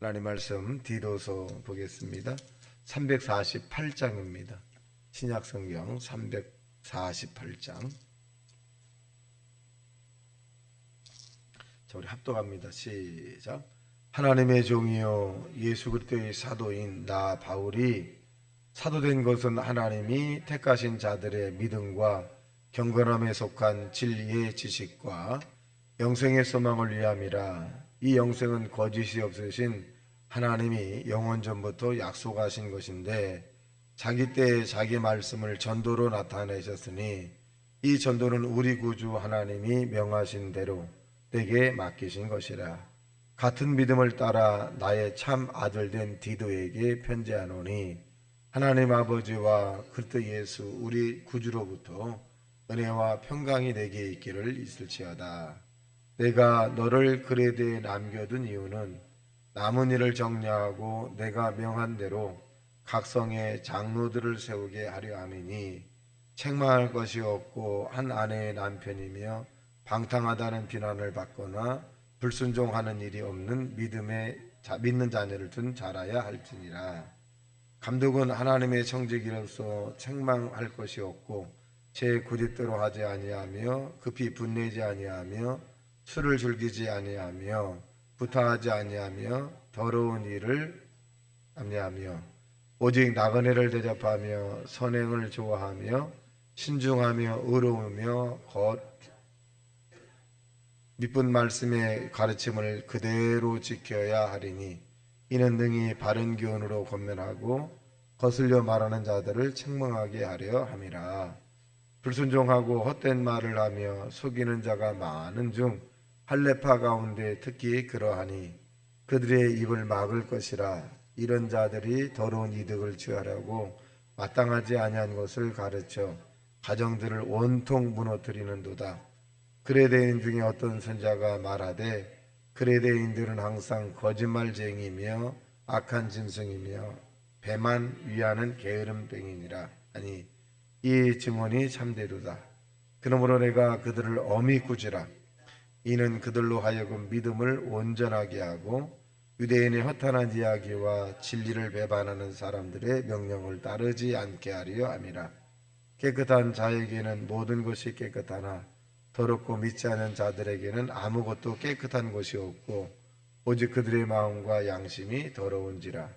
하나님 말씀 디도서 보겠습니다. 348장입니다. 신약성경 348장. 자, 우리 합독합니다. 시작. 하나님의 종이요 예수 그리스도의 사도인 나 바울이 사도된 것은 하나님이 택하신 자들의 믿음과 경건함에 속한 진리의 지식과 영생의 소망을 위함이라. 이 영생은 거짓이 없으신 하나님이 영원 전부터 약속하신 것인데 자기 때에 자기 말씀을 전도로 나타내셨으니 이 전도는 우리 구주 하나님이 명하신 대로 내게 맡기신 것이라. 같은 믿음을 따라 나의 참 아들된 디도에게 편지하노니 하나님 아버지와 그리스도 예수 우리 구주로부터 은혜와 평강이 내게 있기를 있을지어다. 내가 너를 그레데에 남겨둔 이유는 남은 일을 정리하고 내가 명한 대로 각 성에 장로들을 세우게 하려 함이니 책망할 것이 없고 한 아내의 남편이며 방탕하다는 비난을 받거나 불순종하는 일이 없는 믿는 자녀를 둔 자라야 할지니라. 감독은 하나님의 청지기로서 책망할 것이 없고 제 고집대로 하지 아니하며 급히 분내지 아니하며 술을 즐기지 아니하며 부타하지 아니하며 더러운 일을 아니하며 오직 나그네를 대접하며 선행을 좋아하며 신중하며 의로우며 미쁜 말씀의 가르침을 그대로 지켜야 하리니 이는 능히 바른 교훈으로 권면하고 거슬려 말하는 자들을 책망하게 하려 함이라. 불순종하고 헛된 말을 하며 속이는 자가 많은 중 할례파 가운데 특히 그러하니 그들의 입을 막을 것이라. 이런 자들이 더러운 이득을 취하려고 마땅하지 아니한 것을 가르쳐 가정들을 온통 무너뜨리는도다. 그레데인 중에 어떤 선자가 말하되 그레데인들은 항상 거짓말쟁이며 악한 짐승이며 배만 위하는 게으름뱅이니라. 아니 이 증언이 참되도다. 그러므로 내가 그들을 엄히 꾸지라. 이는 그들로 하여금 믿음을 온전하게 하고 유대인의 허탄한 이야기와 진리를 배반하는 사람들의 명령을 따르지 않게 하려 함이라. 깨끗한 자에게는 모든 것이 깨끗하나 더럽고 믿지 않는 자들에게는 아무것도 깨끗한 것이 없고 오직 그들의 마음과 양심이 더러운지라.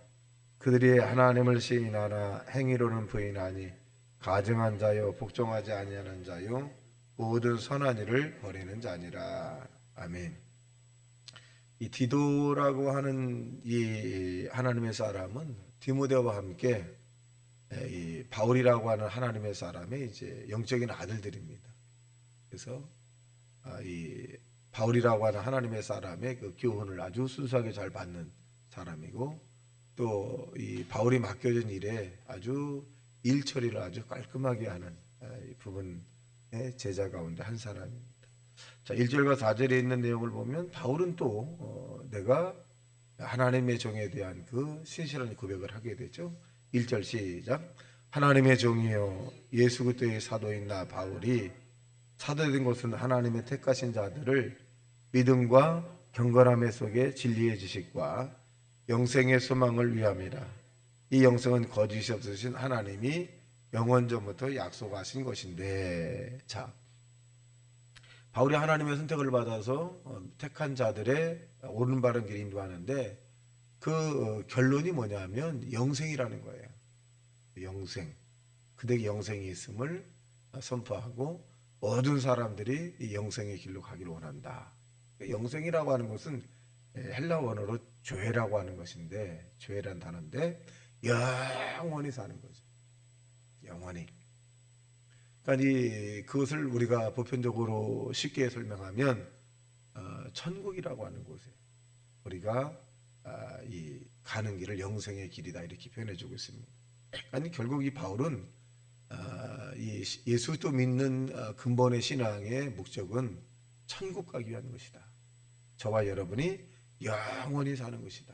그들이 하나님을 시인하나 행위로는 부인하니 가증한 자요 복종하지 아니하는 자요 모든 선한 일을 버리는 자니라. 아멘. 이 디도라고 하는 이 하나님의 사람은 디모데와 함께 이 바울이라고 하는 하나님의 사람의 이제 영적인 아들들입니다. 그래서 이 바울이라고 하는 하나님의 사람의 그 교훈을 아주 순수하게 잘 받는 사람이고 또 이 바울이 맡겨진 일에 아주 일 처리를 아주 깔끔하게 하는 부분의 제자 가운데 한 사람입니다. 자, 1절과 4절에 있는 내용을 보면 바울은 또 내가 하나님의 종에 대한 그 신실한 고백을 하게 되죠. 1절 시작. 하나님의 종이요 예수 그리스도의 사도인 나 바울이 사도된 것은 하나님의 택하신 자들을 믿음과 경건함의 속에 진리의 지식과 영생의 소망을 위함이라. 이 영생은 거짓이 없으신 하나님이 영원 전부터 약속하신 것인데, 자, 바울이 하나님의 선택을 받아서 택한 자들의 옳은 바른 길 인도하는데 그 결론이 뭐냐면 영생이라는 거예요. 영생. 그대에게 영생이 있음을 선포하고 모든 사람들이 이 영생의 길로 가기를 원한다. 영생이라고 하는 것은 헬라 원어로 죄라고 하는 것인데 죄란 단어인데 영원히 사는 거죠. 영원히. 그러니까 그것을 우리가 보편적으로 쉽게 설명하면 천국이라고 하는 곳에 우리가 이 가는 길을 영생의 길이다 이렇게 표현해주고 있습니다. 아니 결국 이 바울은 이 예수도 믿는 근본의 신앙의 목적은 천국 가기 위한 것이다. 저와 여러분이 영원히 사는 것이다.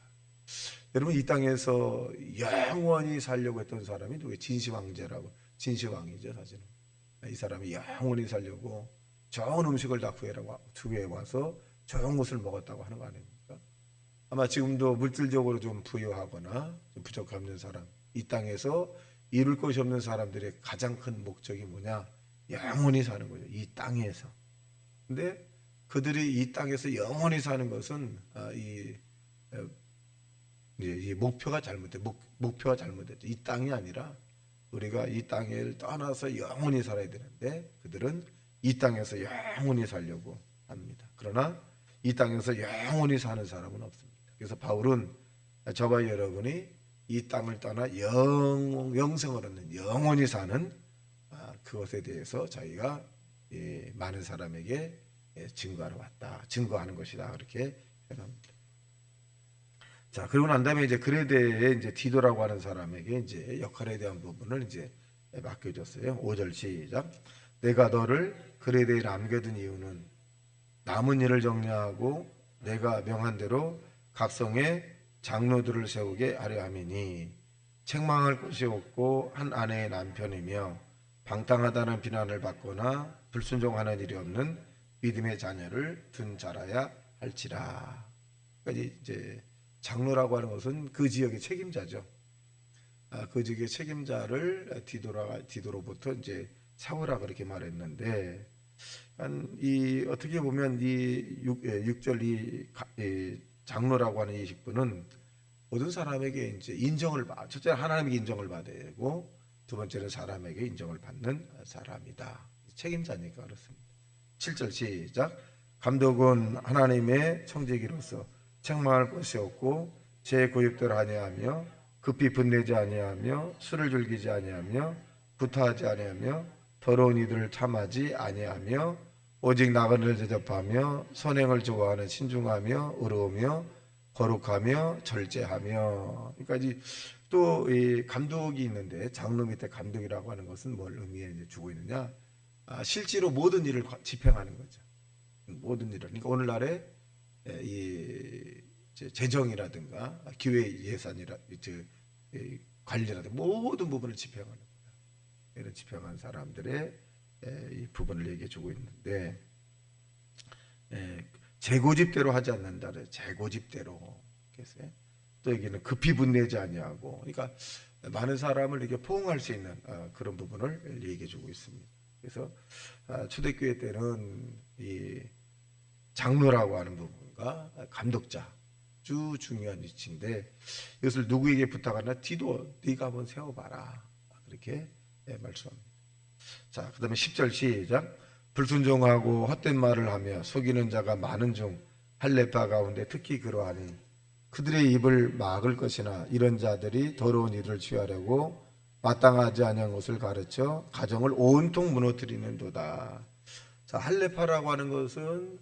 여러분 이 땅에서 영원히 살려고 했던 사람이 누구예요? 진시황제라고. 진시황이죠 사실은. 이 사람이 영원히 살려고 좋은 음식을 다 구해 와서 좋은 것을 먹었다고 하는 거 아닙니까? 아마 지금도 물질적으로 좀 부유하거나 좀 부족함 없는 사람, 이 땅에서 이룰 것이 없는 사람들의 가장 큰 목적이 뭐냐? 영원히 사는 거죠. 이 땅에서. 근데 그들이 이 땅에서 영원히 사는 것은 이 목표가 목표가 잘못됐죠. 이 땅이 아니라 우리가 이 땅을 떠나서 영원히 살아야 되는데 그들은 이 땅에서 영원히 살려고 합니다. 그러나 이 땅에서 영원히 사는 사람은 없습니다. 그래서 바울은 저와 여러분이 이 땅을 떠나 영생을 얻는 영원히 사는 그것에 대해서 자기가 많은 사람에게 증거하러 왔다. 증거하는 것이다. 그렇게 표현합니다. 자, 그리고 난 다음에 이제 그레데에 이제 디도라고 하는 사람에게 이제 역할에 대한 부분을 이제 맡겨줬어요. 5절 시작. 내가 너를 그레데에 남겨둔 이유는 남은 일을 정리하고 내가 명한 대로 각성에 장로들을 세우게 하려 함이니 책망할 것이 없고 한 아내의 남편이며 방탕하다는 비난을 받거나 불순종하는 일이 없는 믿음의 자녀를 둔 자라야 할지라. 그러니까 이제 장로라고 하는 것은 그 지역의 책임자죠. 그 지역의 책임자를 디도로부터 이제 세우라 그렇게 말했는데, 이 어떻게 보면 이 6절 이 장로라고 하는 이 직분은 모든 사람에게 이제 인정을 첫째 하나님에게 인정을 받아야 되고 두 번째는 사람에게 인정을 받는 사람이다. 책임자니까 그렇습니다. 7절 시작. 감독은 하나님의 청지기로서 책망할 것이 없고 제 고집대로 아니하며 급히 분내지 아니하며 술을 즐기지 아니하며 구타하지 아니하며 더러운 이들을 참하지 아니하며 오직 나그네를 대접하며 선행을 좋아하는 신중하며 의로우며 거룩하며 절제하며. 그러니까 또 이 감독이 있는데 장로 밑에 감독이라고 하는 것은 뭘 의미해 주고 있느냐? 실제로 모든 일을 집행하는 거죠. 모든 일을. 그러니까 오늘날에 이 재정이라든가 교회 예산이라 관리라든가 모든 부분을 집행하는 거예요. 이런 집행한 사람들의 이 부분을 얘기해 주고 있는데 재고집대로 하지 않는다. 재고집대로. 그래서 또 여기는 급히 분내지 아니하고, 그러니까 많은 사람을 이렇게 포용할 수 있는 그런 부분을 얘기해 주고 있습니다. 그래서 초대교회 때는 이 장로라고 하는 부분과 감독자 아주 중요한 위치인데 이것을 누구에게 부탁하나? 디도 네가 한번 세워봐라 그렇게 말씀합니다. 자, 그 다음에 10절 시작. 불순종하고 헛된 말을 하며 속이는 자가 많은 중 할례파 가운데 특히 그러하니 그들의 입을 막을 것이나 이런 자들이 더러운 일을 취하려고 마땅하지 아니한 것을 가르쳐 가정을 온통 무너뜨리는도다. 자, 할례파라고 하는 것은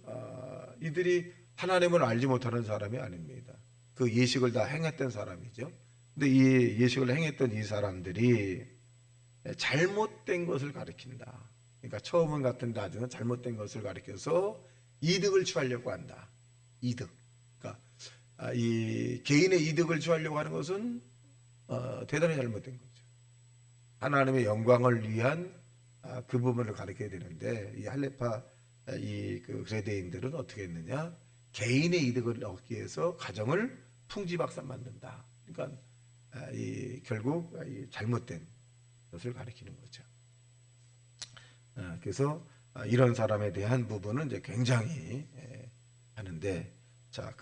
이들이 하나님을 알지 못하는 사람이 아닙니다. 그 예식을 다 행했던 사람이죠. 근데 이 예식을 행했던 이 사람들이 잘못된 것을 가리킨다. 그러니까 처음은 같은 나중에 잘못된 것을 가리켜서 이득을 취하려고 한다. 이득. 그러니까 이 개인의 이득을 취하려고 하는 것은 대단히 잘못된 거죠. 하나님의 영광을 위한 그 부분을 가리켜야 되는데 이 할례파 그 그레데인들은 어떻게 했느냐? 개인의 이득을 얻기 위해서 가정을 풍지박산 만든다. 그러니까 결국 잘못된 것을 가리키는 거죠. 그래서 이런 사람에 대한 부분은 이제 굉장히 하는데, 자,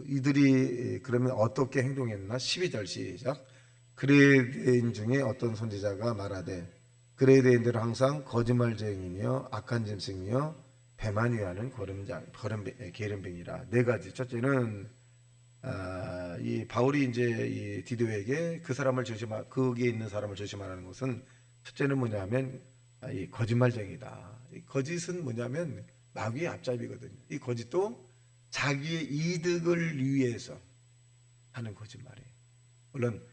이들이 그러면 어떻게 행동했나? 12절 시작. 그레데인 중에 어떤 선지자가 말하되 그레데인들은 항상 거짓말쟁이며 악한 짐승이며 배만 위하는 게으름뱅이라. 네 가지. 첫째는 이 바울이 이제 이 디도에게 그 사람을 거기에 있는 사람을 조심하라는 것은 첫째는 뭐냐면 이 거짓말쟁이다. 이 거짓은 뭐냐면 마귀의 앞잡이거든요. 이 거짓도 자기의 이득을 위해서 하는 거짓말이에요. 물론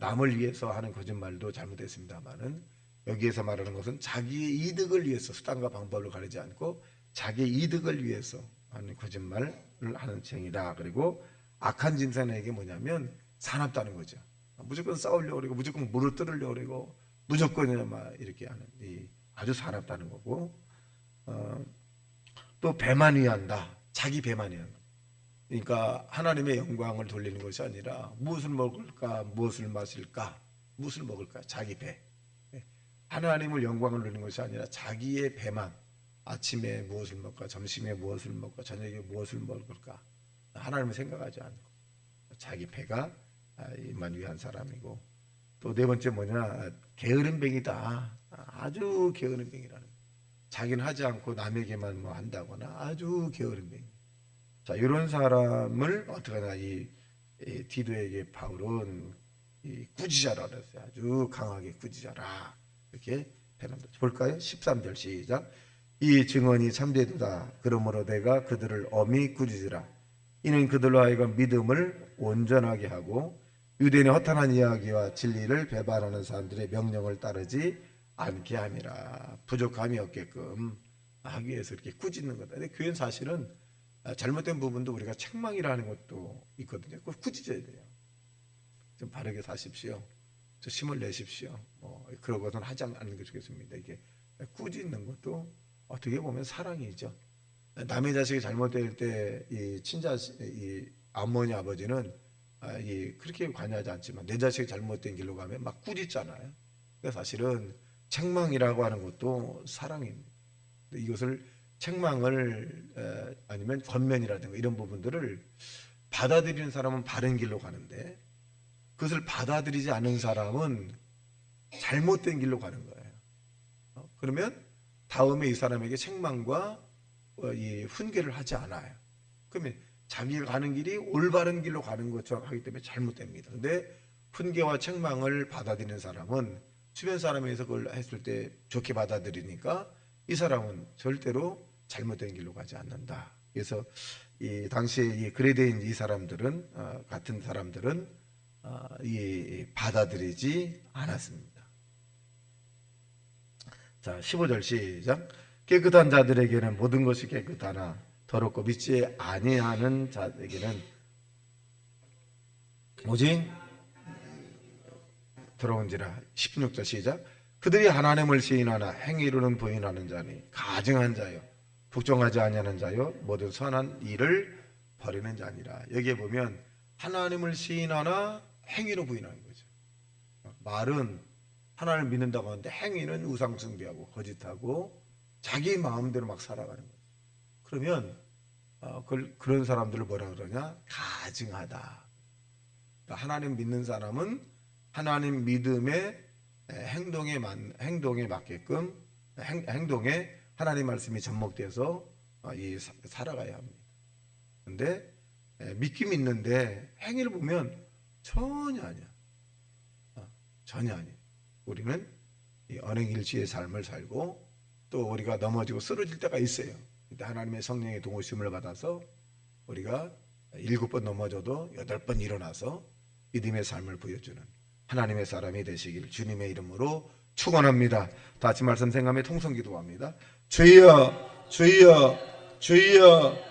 남을 위해서 하는 거짓말도 잘못됐습니다만은 여기에서 말하는 것은 자기의 이득을 위해서 수단과 방법을 가리지 않고 자기의 이득을 위해서 하는 거짓말을 하는 쟁이다. 그리고 악한 짐승에게 뭐냐면 사납다는 거죠. 무조건 싸우려고 그러고 무조건 무너뜨리려고 그러고 무조건 막 이렇게 하는 아주 사납다는 거고, 또 배만 위한다. 자기 배만 위한 거. 그러니까 하나님의 영광을 돌리는 것이 아니라 무엇을 먹을까, 무엇을 마실까, 무엇을 먹을까, 자기 배. 하나님을 영광을 돌리는 것이 아니라 자기의 배만, 아침에 무엇을 먹을까, 점심에 무엇을 먹을까, 저녁에 무엇을 먹을까, 하나님을 생각하지 않고 자기 배가 만 위한 사람이고, 또 네 번째 뭐냐, 게으름뱅이다. 아주 게으름뱅이라는 거예요. 자기는 하지 않고 남에게만 뭐 한다거나 아주 게으름뱅이. 자, 이런 사람을 어떻게 하나 이 디도에게 바울은 이 꾸짖어라 그랬어요. 아주 강하게 꾸짖어라. 이렇게 표현합니다. 볼까요? 13절 시작. 이 증언이 참되도다. 그러므로 내가 그들을 엄히 꾸짖으라. 이는 그들로 하여금 믿음을 온전하게 하고 유대인의 허탄한 이야기와 진리를 배반하는 사람들의 명령을 따르지 않게 함이라. 부족함이 없게끔 하기 위해서 이렇게 꾸짖는 거다. 근데 교회는 사실은 잘못된 부분도 우리가 책망이라는 것도 있거든요. 꼭 꾸짖어야 돼요. 좀 바르게 사십시오. 저 힘을 내십시오. 뭐 그러고선 하지 않는 게 좋겠습니다. 이게 꾸짖는 것도 어떻게 보면 사랑이죠. 남의 자식이 잘못될 때 이 친자 이 어머니 아버지는 그렇게 관여하지 않지만 내 자식이 잘못된 길로 가면 막 꾸짖잖아요. 그러니까 사실은 책망이라고 하는 것도 사랑입니다. 이것을 책망을 아니면 권면이라든가 이런 부분들을 받아들이는 사람은 바른 길로 가는데 그것을 받아들이지 않는 사람은 잘못된 길로 가는 거예요. 그러면 다음에 이 사람에게 책망과 이 훈계를 하지 않아요. 그러면 자기가 가는 길이 올바른 길로 가는 것처럼 하기 때문에 잘못됩니다. 근데 훈계와 책망을 받아들이는 사람은 주변 사람에서 그걸 했을 때 좋게 받아들이니까 이 사람은 절대로 잘못된 길로 가지 않는다. 그래서 이 당시에 이 그레데인 이 사람들은 같은 사람들은 이 받아들이지 않았습니다. 자, 15절 시작. 깨끗한 자들에게는 모든 것이 깨끗하나 더럽고 믿지 아니하는 자에게는 오직 더러운지라. 16절 시작. 그들이 하나님을 시인하나 행위로는 부인하는 자니 가증한 자요 복종하지 아니하는 자요 모든 선한 일을 버리는 자니라. 여기에 보면 하나님을 시인하나 행위로 부인하는 거죠. 말은 하나님을 믿는다고 하는데 행위는 우상 숭배하고 거짓하고 자기 마음대로 막 살아가는 거예요. 그러면 그런 사람들을 뭐라 그러냐? 가증하다. 그러니까 하나님 믿는 사람은 하나님 믿음의 행동에 맞게끔 행동에 하나님 말씀이 접목돼서 살아가야 합니다. 그런데 믿긴 믿는데 행위를 보면 전혀 아니야. 전혀 아니에요. 우리는 이 언행일치의 삶을 살고 또 우리가 넘어지고 쓰러질 때가 있어요. 그때 하나님의 성령의 도우심을 받아서 우리가 7번 넘어져도 8번 일어나서 믿음의 삶을 보여주는 하나님의 사람이 되시길 주님의 이름으로 축원합니다. 다 같이 말씀 생각하며 통성 기도합니다. 주여 주여 주여